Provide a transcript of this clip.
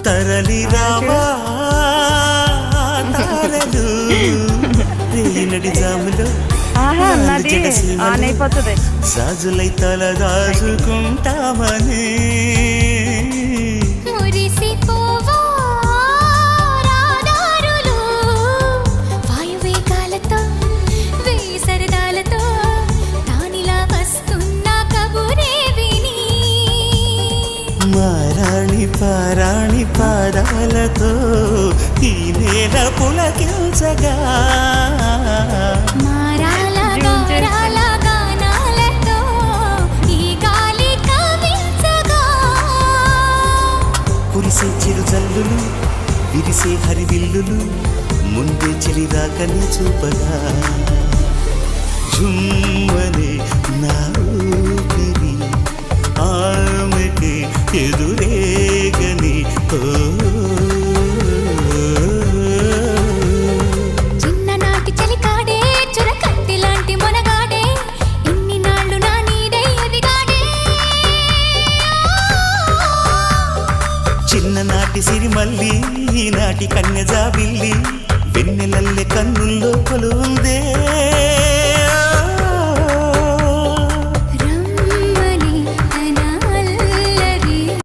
తరలి రావా తారలు రేయినడి జాములో సాజులై తల దాచుకుంటామని మారాణి పారాణి పాదాలతో ఈ నేల పులకించగా కురిసే చిరు జల్లులు విరిసే హరివిల్లులు ముందే చెలి రాకని చూపగా జుమ్మనే నా ఊపిరి ఆమెకి ఎదురేగని చిన్ననాటి చలికాడే చురకత్తి లాంటి మొనగాడే ఇన్ని నాళ్ళు నా నీడై ఎదిగాడే చిన్ననాటి సిరిమల్లి ఈనాటి కన్యజాబిల్లి వెన్నెలల్లె కన్నుల్లో కొలువుందే